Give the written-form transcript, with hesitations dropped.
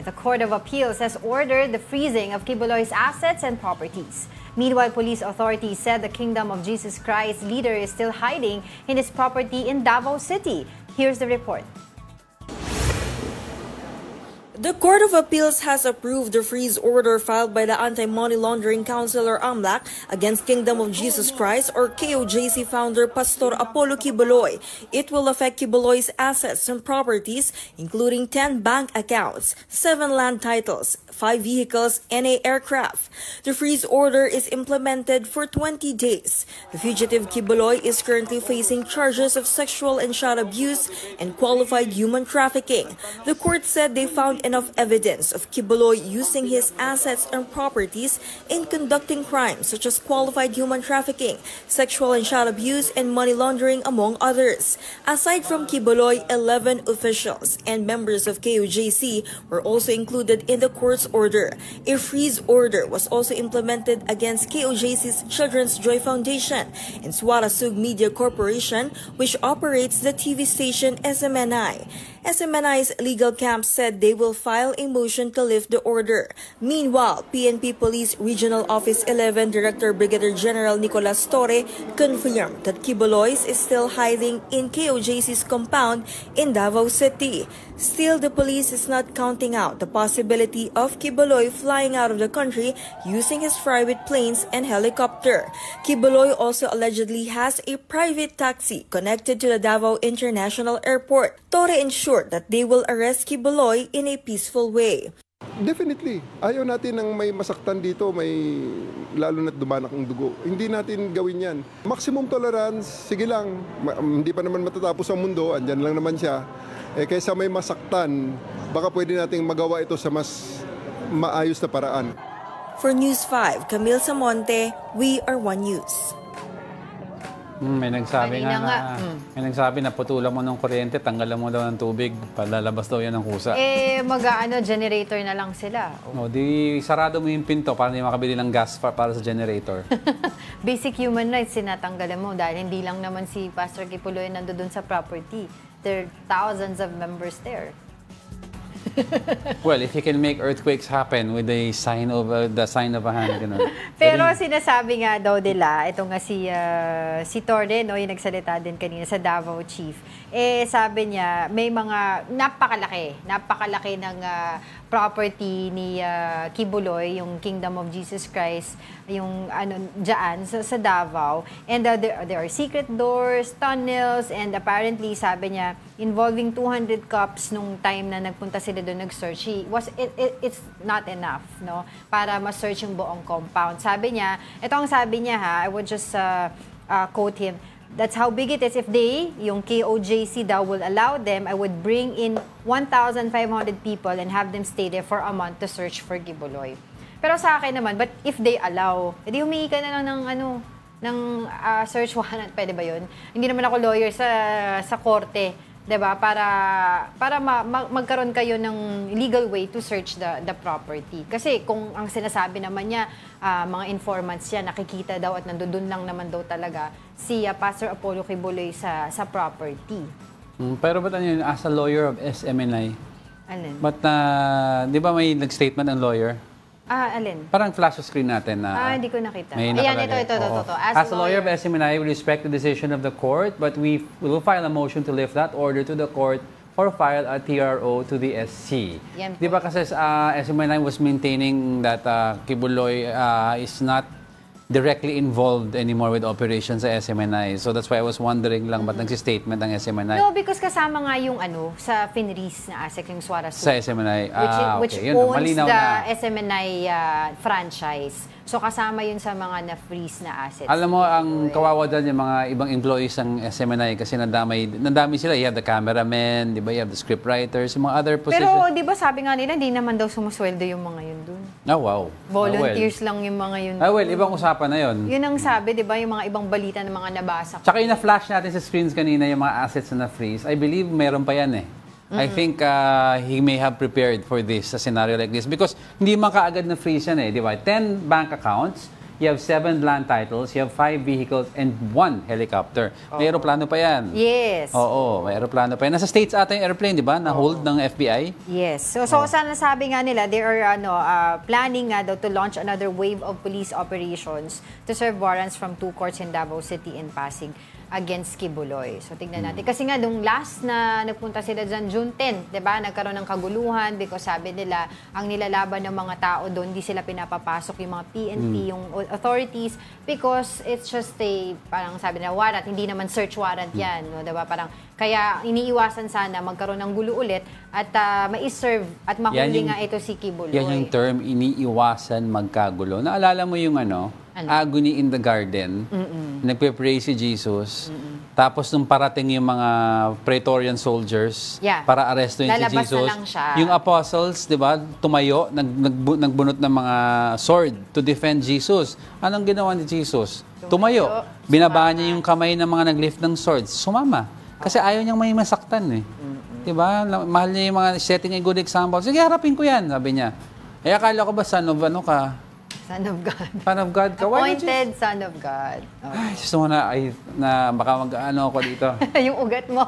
The Court of Appeals has ordered the freezing of Kibuloy's assets and properties. Meanwhile, police authorities said the Kingdom of Jesus Christ leader is still hiding in his property in Davao City. Here's the report. The Court of Appeals has approved the freeze order filed by the Anti-Money Laundering Council or AMLAC against Kingdom of Jesus Christ or KOJC founder Pastor Apollo Kibuloy. It will affect Kibuloy's assets and properties, including 10 bank accounts, 7 land titles, 5 vehicles, and an aircraft. The freeze order is implemented for 20 days. The fugitive Kibuloy is currently facing charges of sexual and child abuse and qualified human trafficking. The court said they found enough evidence of Kibuloy using his assets and properties in conducting crimes such as qualified human trafficking, sexual and child abuse, and money laundering, among others. Aside from Kibuloy, 11 officials and members of KOJC were also included in the court's order. A freeze order was also implemented against KOJC's Children's Joy Foundation and Suarasug Media Corporation, which operates the TV station SMNI. SMNI's legal camp said they will file a motion to lift the order. Meanwhile, PNP Police Regional Office 11 Director Brigadier General Nicolas Torre confirmed that Kibuloy is still hiding in KOJC's compound in Davao City. Still, the police is not counting out the possibility of Kibuloy flying out of the country using his private planes and helicopter. Kibuloy also allegedly has a private taxi connected to the Davao International Airport. Torre ensured that they will arrest Kibuloy in a peaceful way. Definitely. Ayaw natin ng may masaktan dito, may lalo na't dumanak ang dugo. Hindi natin gawin yan. Maximum tolerance, sige lang. Hindi pa naman matatapos ang mundo, andyan lang naman siya. Kaysa may masaktan, baka pwede nating magawa ito sa mas maayos na paraan. For News 5, Camille Samonte, We Are One News. May nagsabi may nagsabi na putulan mo ng kuryente, tanggalan mo daw ng tubig, palalabas daw yan ng kusa. Generator na lang sila. No, di sarado mo yung pinto para hindi makabili ng gas para sa generator. Basic human rights, sinatanggalan mo dahil hindi lang naman si Pastor Kibuloy nandoon sa property. There are thousands of members there. Well, if he can make earthquakes happen with the sign of a hand, you know. Pero sinasabi nga daw nila, ito nga si Torre, no, yung nagsalita din kanina sa Davao Chief. Sabi niya, may mga napakalaki ng property ni Kibuloy, yung Kingdom of Jesus Christ, yung diyan sa Davao. And there are secret doors, tunnels, and apparently sabi niya involving 200 cops nung time na nagpunta sila doon nag-search. It's not enough, no, para ma-search yung buong compound. Sabi niya, ito ang sabi niya I would just quote him. That's how big it is. If yung KOJC daw will allow them, I would bring in 1,500 people and have them stay there for a month to search for Kibuloy. Pero sa akin naman, but if they allow, edi humingi ka na lang ng search warrant, pwede ba yun? Hindi naman ako lawyer sa korte, 'di ba? Para magkaroon kayo ng legal way to search the property. Kasi kung ang sinasabi naman niya, mga informants siya, nakikita daw at nandoon lang naman daw talaga si Pastor Apollo Kibuloy sa property. Pero ba't yun, as a lawyer of SMNI? Alin? But di ba may nag-statement ng lawyer? Alin? Parang flash screen natin na... hindi ko nakita. Ayan, ito. As a lawyer of SMNI, we respect the decision of the court, but we will file a motion to lift that order to the court or file a TRO to the SC. Di ba kasi SMNI was maintaining that Kibuloy is not directly involved anymore with operations sa SMNI. So that's why I was wondering lang ba't nagsi-statement ang SMNI? No, because kasama nga yung sa FINRIS na ASEC, yung Suarasug. Sa SMNI. Which owns the SMNI franchise. So kasama yun sa mga na-freeze na assets. Alam mo, ang kawawa dyan yung mga ibang employees ng SMNI kasi nandami sila. You have the cameramen, di ba? You have the scriptwriters, yung mga other positions. Pero di ba sabi nga nila, hindi naman daw sumusweldo yung mga yun dun. Wow. Volunteers lang yung mga yun. Ibang usapan na yun. Yun ang sabi, di ba? Yung mga ibang balita ng mga nabasa. Tsaka yung na-flash natin sa screens kanina, yung mga assets na na-freeze, I believe meron pa yan I think he may have prepared for this, a scenario like this. Because hindi man kaagad na freeze yan di ba? 10 bank accounts, you have 7 land titles, you have 5 vehicles, and 1 helicopter. May aeroplano pa yan. Yes. Oo, may aeroplano pa yan. Nasa States ata yung airplane, di ba? Na-hold ng FBI. Yes. So sana sabi nga nila, they are planning nga daw to launch another wave of police operations to serve warrants from 2 courts in Davao City and Pasig against Kibuloy. So tignan natin. Kasi nga nung last na nagpunta sila dyan, June 10, di ba? Nagkaroon ng kaguluhan because sabi nila, ang nilalaban ng mga tao doon, hindi sila pinapapasok yung mga PNP, yung authorities, because it's just parang sabi nila, warrant, hindi naman search warrant yan. No? Di ba? Parang, kaya iniiwasan sana magkaroon ng gulo ulit at mai-serve at mahuli nga ito si Kibuloy. Yan yung term, iniiwasan magkagulo. Naalala mo yung agony in the garden, nagpe-pray si Jesus, tapos nung parating yung mga Praetorian soldiers para arestuin si Lalabas Jesus, na lang siya. yung apostles, di ba, tumayo, nagbunot ng mga sword to defend Jesus. Anong ginawa ni Jesus? Tumayo. Binabaan niya yung kamay ng mga naglift ng swords. Sumama. Kasi ayaw niyang may masaktan eh. Di ba? Mahal niya yung mga setting a good example. Sige, harapin ko yan, sabi niya. Eh, akala ko ba son of ka? Son of God. Son of God ka? Appointed Son of God. Ay, gusto mo na baka mag-ano ako dito. Yung ugat mo.